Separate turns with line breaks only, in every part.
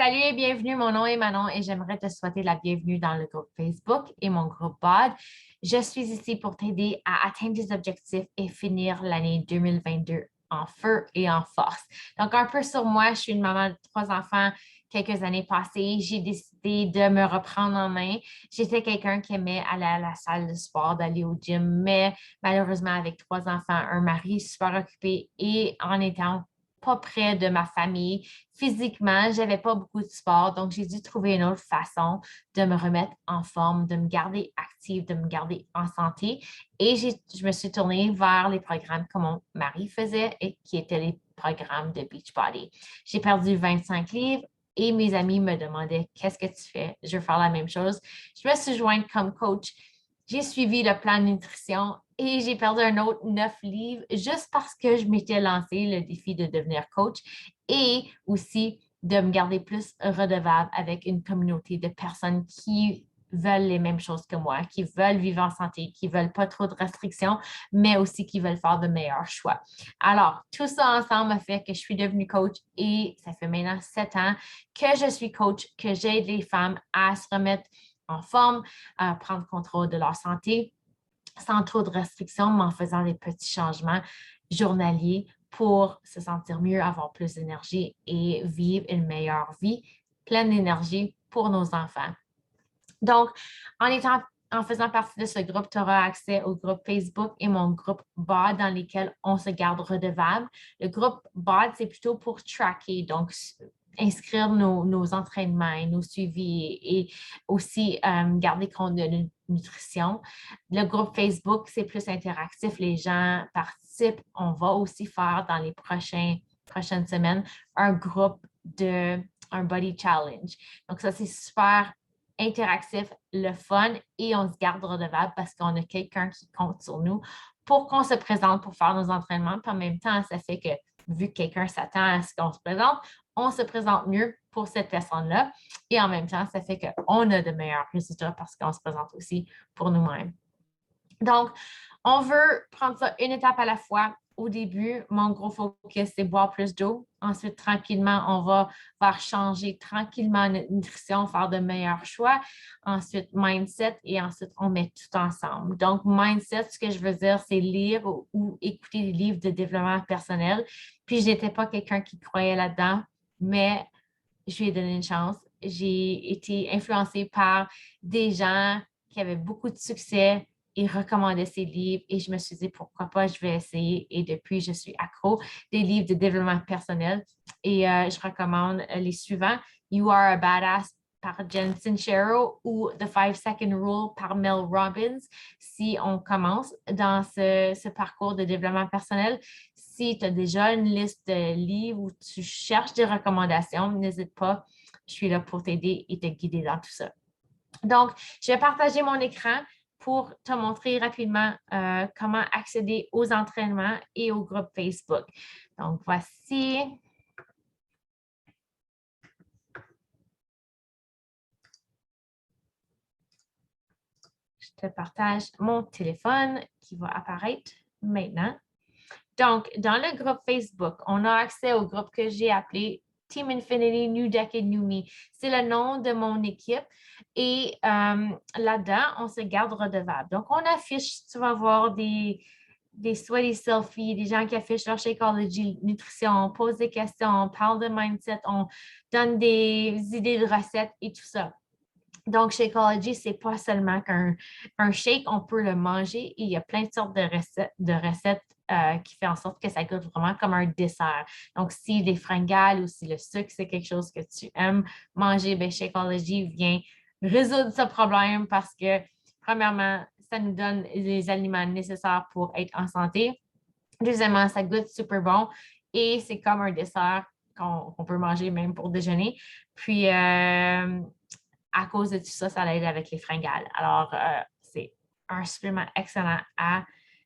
Salut et bienvenue, mon nom est Manon et j'aimerais te souhaiter la bienvenue dans le groupe Facebook et mon groupe BOD. Je suis ici pour t'aider à atteindre tes objectifs et finir l'année 2022 en feu et en force. Donc, un peu sur moi, je suis une maman de trois enfants. Quelques années passées, j'ai décidé de me reprendre en main. J'étais quelqu'un qui aimait aller à la salle de sport, d'aller au gym, mais malheureusement, avec trois enfants, un mari super occupé et en étant pas près de ma famille, physiquement, je n'avais pas beaucoup de sport, donc j'ai dû trouver une autre façon de me remettre en forme, de me garder active, de me garder en santé. Et je me suis tournée vers les programmes que mon mari faisait et qui étaient les programmes de Beachbody. J'ai perdu 25 livres et mes amis me demandaient qu'est-ce que tu fais? Je veux faire la même chose. Je me suis jointe comme coach. J'ai suivi le plan de nutrition et j'ai perdu un autre 9 livres juste parce que je m'étais lancé le défi de devenir coach et aussi de me garder plus redevable avec une communauté de personnes qui veulent les mêmes choses que moi, qui veulent vivre en santé, qui veulent pas trop de restrictions, mais aussi qui veulent faire de meilleurs choix. Alors, tout ça ensemble a fait que je suis devenue coach et ça fait maintenant 7 ans que je suis coach, que j'aide les femmes à se remettre en forme, à prendre contrôle de leur santé sans trop de restrictions, mais en faisant des petits changements journaliers pour se sentir mieux, avoir plus d'énergie et vivre une meilleure vie pleine d'énergie pour nos enfants. Donc, en faisant partie de ce groupe, tu auras accès au groupe Facebook et mon groupe BOD dans lesquels on se garde redevable. Le groupe BOD, c'est plutôt pour tracker, donc inscrire nos entraînements et nos suivis et aussi garder compte de notre nutrition. Le groupe Facebook, c'est plus interactif. Les gens participent. On va aussi faire dans les prochaines semaines un body challenge. Donc, ça, c'est super interactif, le fun et on se garde redevable parce qu'on a quelqu'un qui compte sur nous pour qu'on se présente pour faire nos entraînements. Puis en même temps, ça fait que vu que quelqu'un s'attend à ce qu'on se présente, on se présente mieux pour cette personne-là. Et en même temps, ça fait qu'on a de meilleurs résultats parce qu'on se présente aussi pour nous-mêmes. Donc, on veut prendre ça une étape à la fois. Au début, mon gros focus, c'est boire plus d'eau. Ensuite, tranquillement, on va faire changer tranquillement notre nutrition, faire de meilleurs choix. Ensuite, mindset et ensuite, on met tout ensemble. Donc, mindset, ce que je veux dire, c'est lire ou écouter des livres de développement personnel. Puis, je n'étais pas quelqu'un qui croyait là-dedans, mais je lui ai donné une chance. J'ai été influencée par des gens qui avaient beaucoup de succès et recommandaient ces livres et je me suis dit pourquoi pas, je vais essayer et depuis, je suis accro des livres de développement personnel et je recommande les suivants. You Are a Badass par Jen Sincero ou The 5-Second Rule par Mel Robbins. Si on commence dans ce parcours de développement personnel, si tu as déjà une liste de livres ou tu cherches des recommandations, n'hésite pas. Je suis là pour t'aider et te guider dans tout ça. Donc, je vais partager mon écran pour te montrer rapidement comment accéder aux entraînements et au groupe Facebook. Donc, voici. Je te partage mon téléphone qui va apparaître maintenant. Donc, dans le groupe Facebook, on a accès au groupe que j'ai appelé Team Infinity New Decade New Me. C'est le nom de mon équipe et là-dedans, on se garde redevable. Donc, on affiche, tu vas voir soit des selfies, des gens qui affichent leur Shakeology Nutrition, on pose des questions, on parle de mindset, on donne des idées de recettes et tout ça. Donc, Shakeology, ce n'est pas seulement qu'un shake, on peut le manger et il y a plein de sortes de recettes qui font en sorte que ça goûte vraiment comme un dessert. Donc, si les fringales ou si le sucre, c'est quelque chose que tu aimes manger, bien, Shakeology vient résoudre ce problème parce que, premièrement, ça nous donne les aliments nécessaires pour être en santé. Deuxièmement, ça goûte super bon et c'est comme un dessert qu'on peut manger même pour déjeuner. Puis, à cause de tout ça, ça l'aide avec les fringales. Alors, c'est un supplément excellent à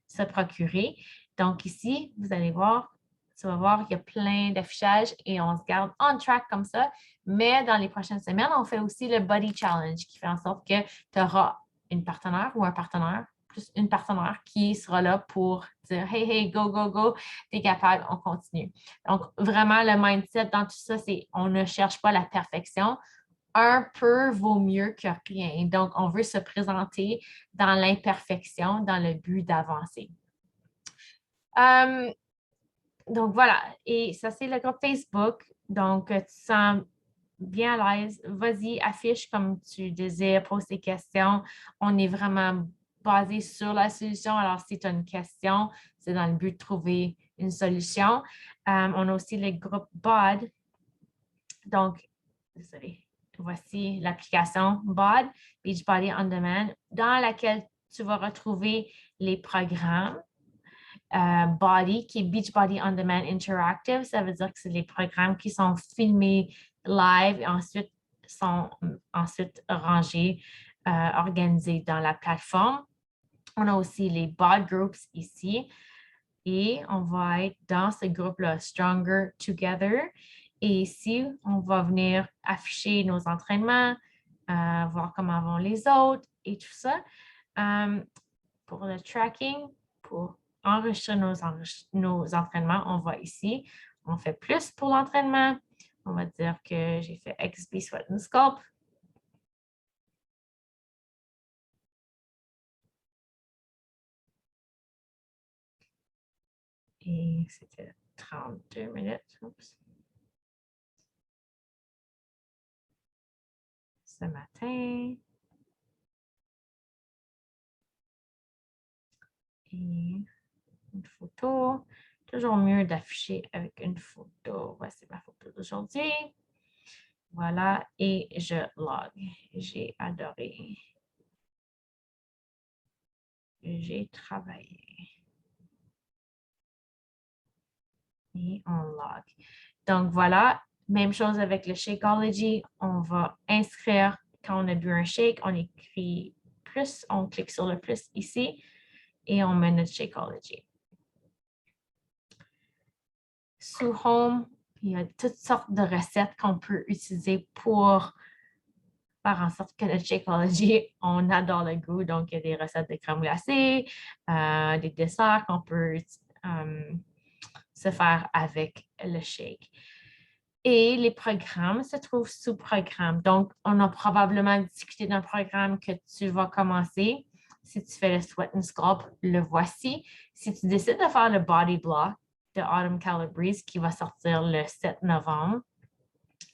se procurer. Donc ici, vous allez voir, tu vas voir qu'il y a plein d'affichages et on se garde on track comme ça. Mais dans les prochaines semaines, on fait aussi le Body Challenge qui fait en sorte que tu auras une partenaire ou un partenaire, plus une partenaire qui sera là pour dire hey, hey, go, go, go, t'es capable, on continue. Donc, vraiment, le mindset dans tout ça, c'est on ne cherche pas la perfection. Un peu vaut mieux que rien. Donc, on veut se présenter dans l'imperfection, dans le but d'avancer. Donc, voilà. Et ça, c'est le groupe Facebook. Donc, tu te sens bien à l'aise. Vas-y, affiche comme tu désires, pose tes questions. On est vraiment basé sur la solution. Alors, si tu as une question, c'est dans le but de trouver une solution. On a aussi le groupe BOD. Donc, désolé. Voici l'application BOD, Beachbody On Demand, dans laquelle tu vas retrouver les programmes. Body, qui est Beachbody On Demand Interactive. Ça veut dire que c'est les programmes qui sont filmés live et ensuite sont rangés, organisés dans la plateforme. On a aussi les BOD Groups ici et on va être dans ce groupe-là, Stronger Together. Et ici, on va venir afficher nos entraînements, voir comment vont les autres et tout ça. Pour le tracking, pour enregistrer nos entraînements, on va ici. On fait plus pour l'entraînement. On va dire que j'ai fait XP Sweat and Sculpt. Et c'était 32 minutes. Oups. Ce matin. Et une photo. Toujours mieux d'afficher avec une photo. Voici ma photo d'aujourd'hui. Voilà, et je log. J'ai adoré. J'ai travaillé. Et on log. Donc voilà, même chose avec le Shakeology. On va inscrire quand on a bu un shake, on écrit plus, on clique sur le plus ici et on met notre Shakeology. Sous Home, il y a toutes sortes de recettes qu'on peut utiliser pour faire en sorte que notre Shakeology, on adore le goût. Donc, il y a des recettes de crème glacée, des desserts qu'on peut se faire avec le shake. Et les programmes se trouvent sous programme. Donc, on a probablement discuté d'un programme que tu vas commencer. Si tu fais le Sweat and Sculpt, le voici. Si tu décides de faire le Body Block de Autumn Calabrese qui va sortir le 7 novembre,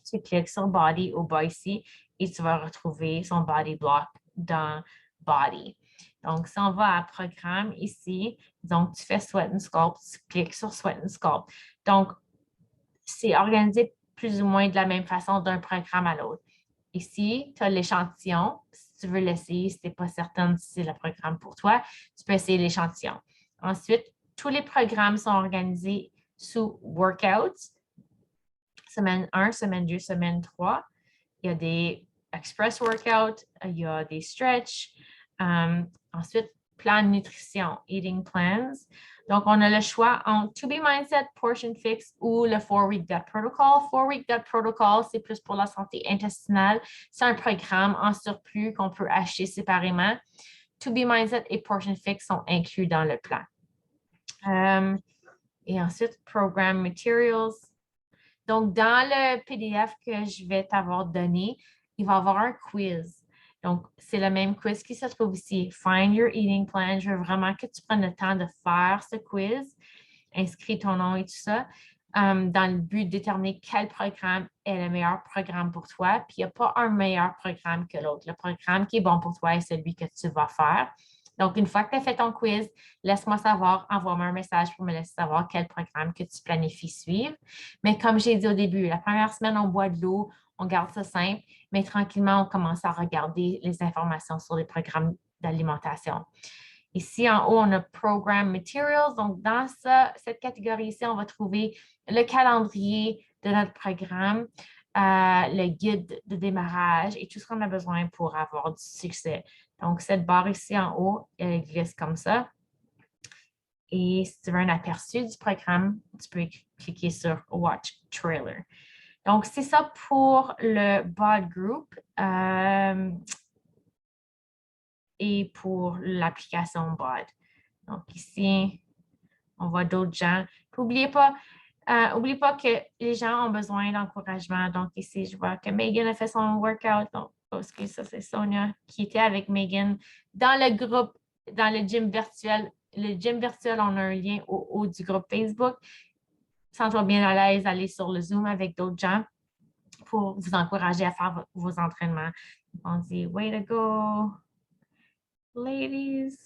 tu cliques sur Body au bas ici et tu vas retrouver son Body Block dans Body. Donc, si on va à Programme ici, donc tu fais Sweat and Sculpt, tu cliques sur Sweat and Sculpt. Donc, c'est organisé plus ou moins de la même façon d'un programme à l'autre. Ici, tu as l'échantillon. Si tu veux l'essayer, si tu n'es pas certaine si c'est le programme pour toi, tu peux essayer l'échantillon. Ensuite, tous les programmes sont organisés sous Workouts. Semaine 1, semaine 2, semaine 3. Il y a des Express Workouts, il y a des Stretch. Ensuite, plan de nutrition, Eating Plans. Donc, on a le choix entre To Be Mindset, Portion Fix ou le 4-Week Gut Protocol. 4-Week Gut Protocol, c'est plus pour la santé intestinale. C'est un programme en surplus qu'on peut acheter séparément. To Be Mindset et Portion Fix sont inclus dans le plan. Et ensuite, Program Materials. Donc, dans le PDF que je vais t'avoir donné, il va y avoir un quiz. Donc, c'est le même quiz qui se trouve ici. Find your eating plan. Je veux vraiment que tu prennes le temps de faire ce quiz. Inscris ton nom et tout ça dans le but de déterminer quel programme est le meilleur programme pour toi. Puis, il n'y a pas un meilleur programme que l'autre. Le programme qui est bon pour toi est celui que tu vas faire. Donc, une fois que tu as fait ton quiz, laisse-moi savoir, envoie-moi un message pour me laisser savoir quel programme que tu planifies suivre. Mais comme j'ai dit au début, la première semaine, on boit de l'eau, on garde ça simple, mais tranquillement, on commence à regarder les informations sur les programmes d'alimentation. Ici, en haut, on a Program Materials. Donc, dans cette catégorie ici, on va trouver le calendrier de notre programme, le guide de démarrage et tout ce qu'on a besoin pour avoir du succès. Donc, cette barre ici en haut, elle glisse comme ça. Et si tu veux un aperçu du programme, tu peux cliquer sur Watch Trailer. Donc, c'est ça pour le BOD Group. et pour l'application BOD. Donc ici, on voit d'autres gens. N'oubliez pas, oublie pas que les gens ont besoin d'encouragement. Donc ici, je vois que Megan a fait son workout. Donc, excusez, ça c'est Sonia qui était avec Megan dans le groupe, dans le gym virtuel. Le gym virtuel, on a un lien au haut du groupe Facebook. Sens-toi bien à l'aise, aller sur le Zoom avec d'autres gens pour vous encourager à faire vos entraînements. On dit, way to go, ladies.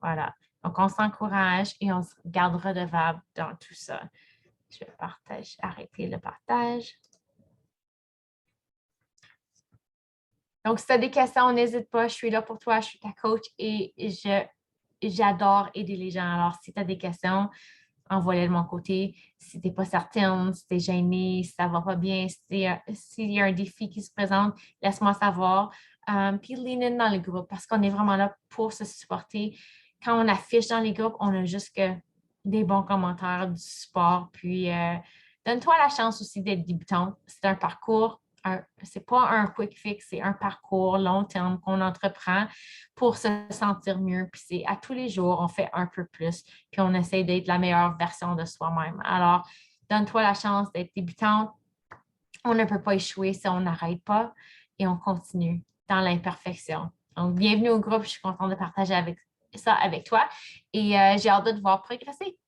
Voilà. Donc, on s'encourage et on se garde redevable dans tout ça. Je vais arrêter le partage. Donc, si tu as des questions, n'hésite pas. Je suis là pour toi. Je suis ta coach et j'adore aider les gens. Alors, si tu as des questions, envoie-les de mon côté. Si tu n'es pas certaine, si tu es gêné, si ça ne va pas bien, s'il y a un défi qui se présente, laisse-moi savoir. Puis, lean in dans le groupe parce qu'on est vraiment là pour se supporter. Quand on affiche dans les groupes, on a juste que des bons commentaires, du support. Puis, donne-toi la chance aussi d'être débutant. C'est un parcours. C'est pas un quick fix, c'est un parcours long terme qu'on entreprend pour se sentir mieux. Puis c'est à tous les jours, on fait un peu plus, puis on essaie d'être la meilleure version de soi-même. Alors, donne-toi la chance d'être débutante. On ne peut pas échouer si on n'arrête pas et on continue dans l'imperfection. Donc, bienvenue au groupe. Je suis contente de partager ça avec toi et j'ai hâte de te voir progresser.